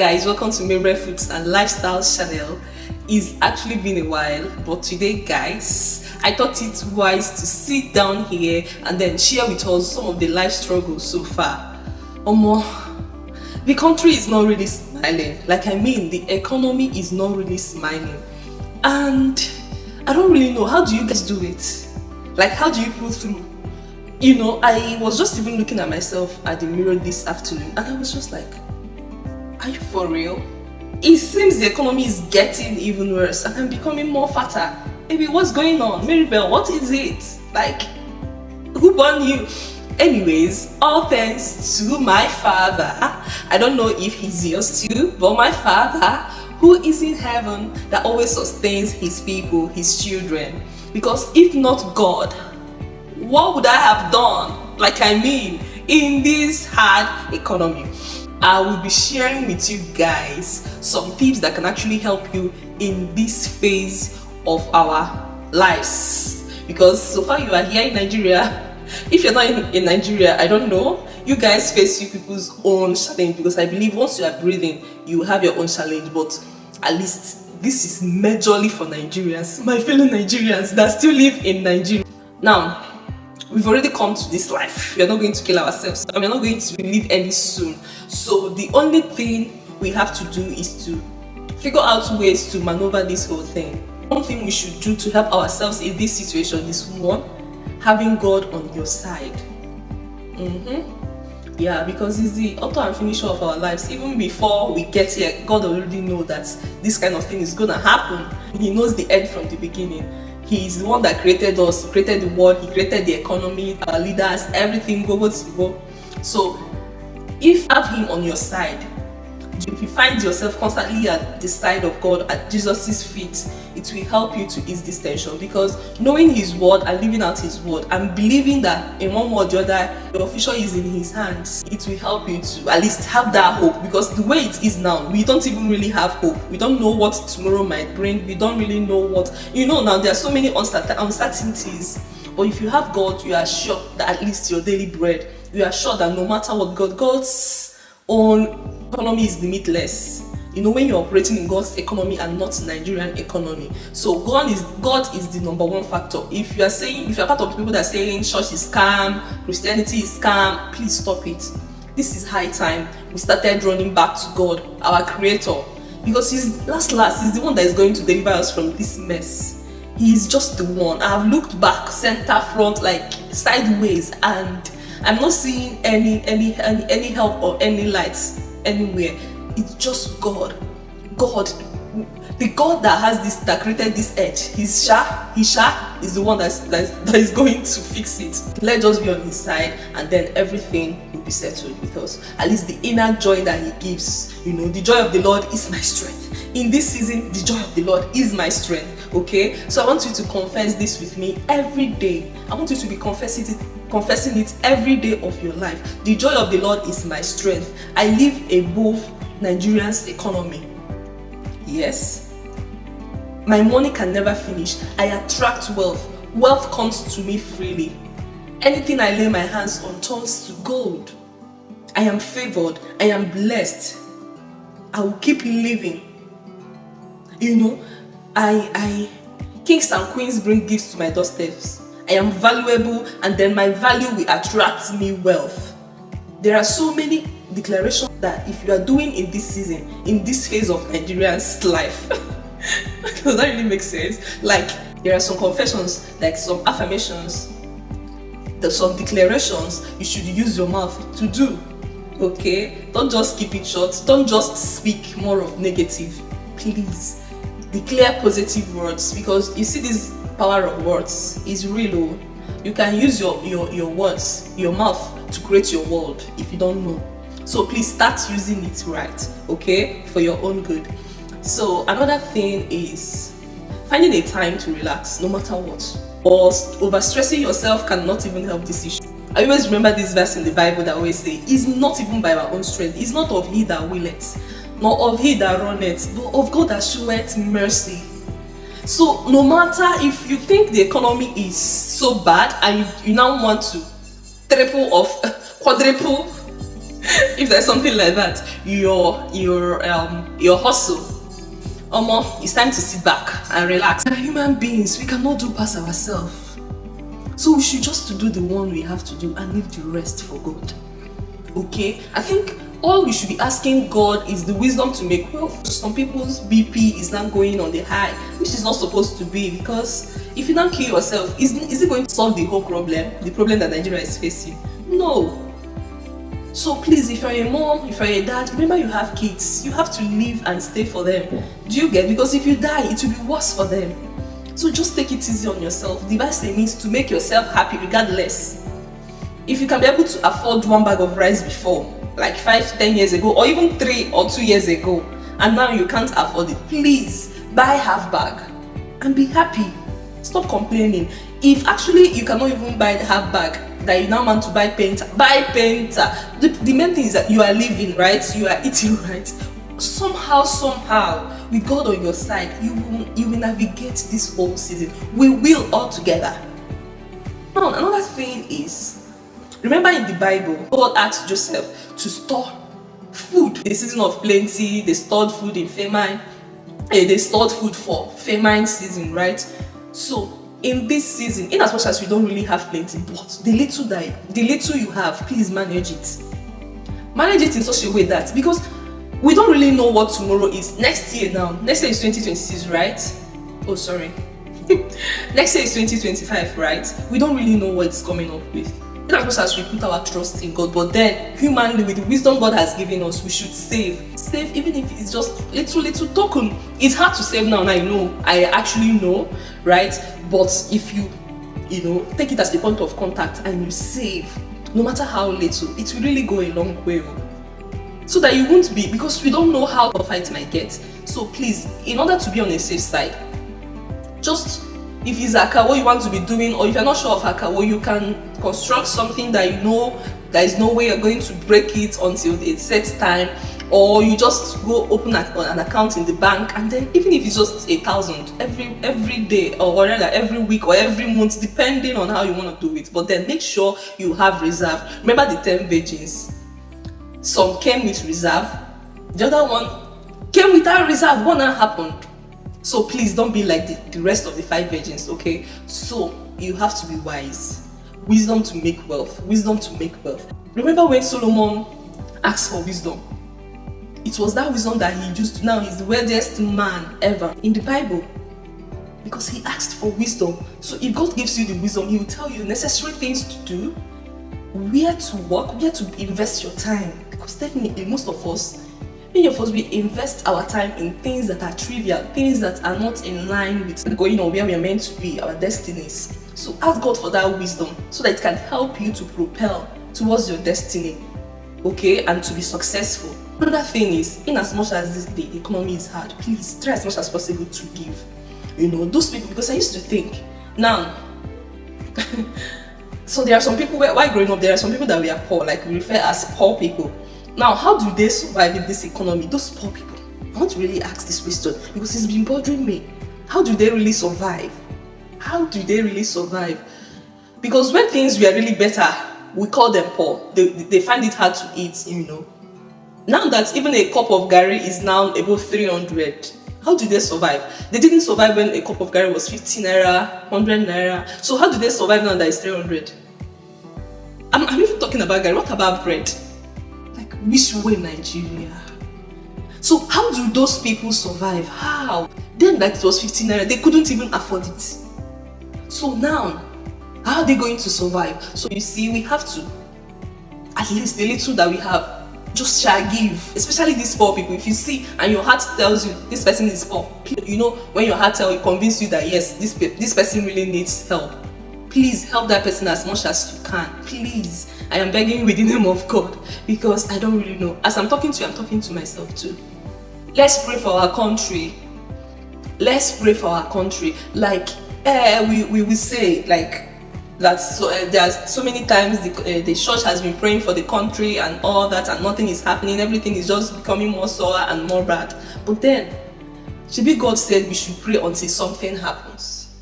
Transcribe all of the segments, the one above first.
guys, welcome to Mary Foods and Lifestyle channel. It's actually been a while, but today guys, I thought it wise to sit down here and then share with us some of the life struggles so far. The country is not really smiling. The economy is not really smiling. And I don't really know, how do you guys do it? How do you pull through? I was just even looking at myself at the mirror this afternoon and I was just like, are you for real? It seems the economy is getting even worse and I'm becoming more fatter. Maybe what's going on? Maribel, what is it? Who born you? Anyways, all thanks to my father. I don't know if he's yours too, but my father, who is in heaven, that always sustains his people, his children. Because if not God, what would I have done? In this hard economy. I will be sharing with you guys some tips that can actually help you in this phase of our lives. Because so far you are here in Nigeria. If you're not in Nigeria, I don't know. You guys face you people's own challenge, because I believe once you are breathing, you have your own challenge. But at least this is majorly for Nigerians, my fellow Nigerians that still live in Nigeria. Now, we've already come to this life. We are not going to kill ourselves. We are not going to live any soon. So the only thing we have to do is to figure out ways to maneuver this whole thing. One thing we should do to help ourselves in this situation is one, having God on your side. Yeah, because he's the author and finisher of our lives. Even before we get here, God already knows that this kind of thing is gonna happen. He knows the end from the beginning. He's the one that created us, he created the world, he created the economy, our leaders, everything. So if you have him on your side, if you find yourself constantly at the side of God, at Jesus' feet, it will help you to ease this tension. Because knowing his word and living out his word and believing that in one way or the other your future is in his hands, it will help you to at least have that hope. Because the way it is now, we don't even really have hope. We don't know what tomorrow might bring. We don't really know what, now there are so many uncertainties. But if you have God, you are sure that at least your daily bread, you are sure that no matter what, God's own economy is limitless. When you're operating in God's economy and not Nigerian economy. So God is the number one factor. If you're part of the people that are saying church is scam, Christianity is scam, please stop it. This is high time we started running back to God, our creator. Because he's last, he's the one that is going to deliver us from this mess. He's just the one. I've looked back, center, front, sideways, and I'm not seeing any help or any lights anywhere. It's just God. The God that created this earth. He is the one that is going to fix it. Let's just be on his side, and then everything will be settled with us. At least the inner joy that he gives. The joy of the Lord is my strength. In this season, the joy of the Lord is my strength. Okay? So I want you to confess this with me every day. I want you to be confessing it every day of your life. The joy of the Lord is my strength. I live above Nigeria's economy. Yes. My money can never finish. I attract wealth. Wealth comes to me freely. Anything I lay my hands on turns to gold. I am favored. I am blessed. I will keep living. Kings and queens bring gifts to my doorsteps. I am valuable, and then my value will attract me wealth. There are so many declarations that if you are doing in this season, in this phase of Nigerian's life, does that really make sense? There are some confessions, some affirmations, there's some declarations you should use your mouth to do. Okay? Don't just keep it short. Don't just speak more of negative. Please declare positive words, because you see this power of words is real. You can use your words, your mouth, to create your world if you don't know. So please start using it right, okay, for your own good. So another thing is finding a time to relax no matter what. Or overstressing yourself cannot even help this issue. I always remember this verse in the Bible that always say, it's not even by our own strength, it's not of he that willeth, nor of he that runneth, but of God that showeth mercy. So no matter if you think the economy is so bad and you now want to triple or quadruple if there's something like that, your hustle. It's time to sit back and relax. We're human beings, we cannot do past ourselves. So we should just do the one we have to do and leave the rest for God. Okay? I think all we should be asking God is the wisdom to make wealth. Some people's BP is not going on the high, which is not supposed to be, because if you don't kill yourself, is it going to solve the whole problem? The problem that Nigeria is facing? No. So please, if you're a mom, if you're a dad, remember you have kids. You have to live and stay for them. Do you get? Because if you die, it will be worse for them. So just take it easy on yourself. Devise a means to make yourself happy regardless. If you can be able to afford one bag of rice before, like 5-10 years ago, or even 3 or 2 years ago, and now you can't afford it, please buy half bag and be happy. Stop complaining. If actually you cannot even buy the half bag, that you now want to buy painter, buy painter. The main thing is that you are living, right? You are eating, right? Somehow, with God on your side, you will navigate this whole season. We will all together. Now, another thing is, remember in the Bible, God asked Joseph to store food. The season of plenty, they stored food in famine. They stored food for famine season, right? So in this season, in as much as we don't really have plenty, but the little you have, please manage it. Manage it in such a way that, because we don't really know what tomorrow is. Next year is 2026, right? Oh, sorry. Next year is 2025, right? We don't really know what it's coming up with. In as much as we put our trust in God, but then humanly, with the wisdom God has given us, we should save, even if it's just little token. It's hard to save now, and I actually know, right? But if you take it as the point of contact and you save, no matter how little, it will really go a long way. So that you won't be, because we don't know how tough it might get. So please, in order to be on a safe side, just, if it's akawo you want to be doing, or if you're not sure of akawo, you can construct something that you know there is no way you're going to break it until a set time, or you just go open an account in the bank, and then even if it's just 1,000 every day, or rather every week or every month, depending on how you want to do it, but then make sure you have reserve. Remember the 10 virgins, some came with reserve, the other one came without reserve. What now happened? So please don't be like the rest of the 5 virgins, okay? So you have to be wise. Wisdom to make wealth. Wisdom to make wealth. Remember when Solomon asked for wisdom? It was that wisdom that he used. Now he's the wealthiest man ever in the Bible, because he asked for wisdom. So if God gives you the wisdom, he will tell you the necessary things to do, where to work, where to invest your time. Because definitely most of us, many of us, we invest our time in things that are trivial, things that are not in line with going on where we are meant to be, our destinies. So ask God for that wisdom, so that it can help you to propel towards your destiny, okay, and to be successful. Another thing is, in as much as the economy is hard, please try as much as possible to give. Those people, because I used to think, now, so there are some people, while growing up, there are some people that we are poor, like we refer as poor people. Now, how do they survive in this economy? Those poor people. I want to really ask this question, because it's been bothering me. How do they really survive? How do they really survive? Because when things were really better, we call them poor. They find it hard to eat, Now that even a cup of garri is now above 300, how do they survive? They didn't survive when a cup of garri was 50 naira, 100 naira. So how do they survive now that it's 300? I'm even talking about garri. What about bread? Like, which way Nigeria? So how do those people survive? How? Then that it was 50 naira, they couldn't even afford it. So now, how are they going to survive? So you see, we have to, at least the little that we have, just shall give, especially these poor people. If you see and your heart tells you this person is poor, when your heart convince you that yes, this person really needs help, please help that person as much as you can. Please, I am begging you with the name of God, because I don't really know. As I'm talking to you, I'm talking to myself too. Let's pray for our country. Let's pray for our country. Like we will say like that. So there's so many times the church has been praying for the country and all that, and nothing is happening. Everything is just becoming more sour and more bad. But then, maybe God said we should pray until something happens.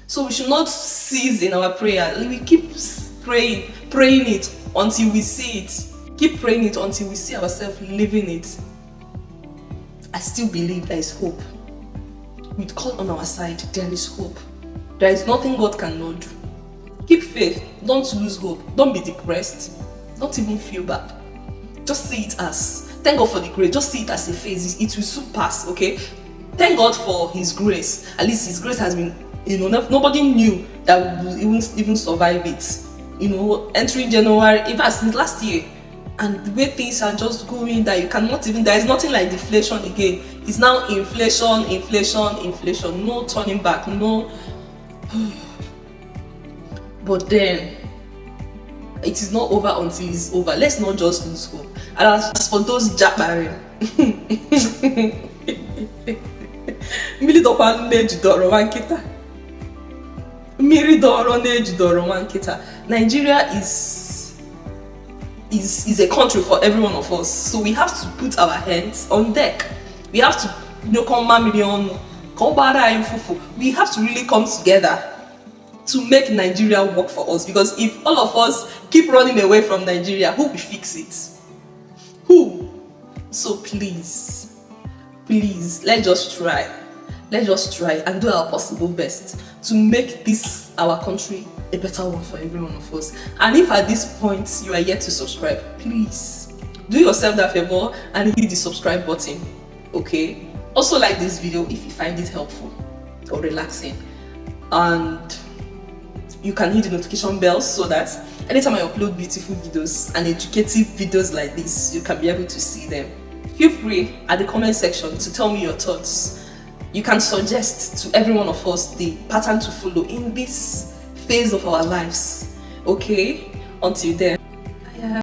So we should not cease in our prayer. We keep praying it until we see it. keep praying it until we see ourselves living it. I still believe there is hope. With God on our side, there is hope. There is nothing God cannot do. Keep faith. Don't lose hope. Don't be depressed. Don't even feel bad. Just see it as, thank God for the grace. Just see it as a phase. It will soon pass, okay? Thank God for His grace. At least His grace has been, nobody knew that we would even survive it. Entering January, even since last year. And the way things are just going, that you cannot even, there is nothing like deflation again. It's now inflation, inflation, inflation. No turning back, no. But then, it is not over until it's over. Let's not just lose hope. And as for those jabbering, Nigeria is a country for every one of us. So we have to put our hands on deck. We have to, we have to really come together to make Nigeria work for us. Because if all of us keep running away from Nigeria, who will fix it? Who? So please, let's just try. Let's just try and do our possible best to make this, our country, a better one for every one of us. And if at this point you are yet to subscribe, please do yourself that favor and hit the subscribe button, okay? Also like this video if you find it helpful or relaxing, and you can hit the notification bell so that anytime I upload beautiful videos and educative videos like this, you can be able to see them. Feel free at the comment section to tell me your thoughts. You can suggest to every one of us the pattern to follow in this phase of our lives. Okay? Until then.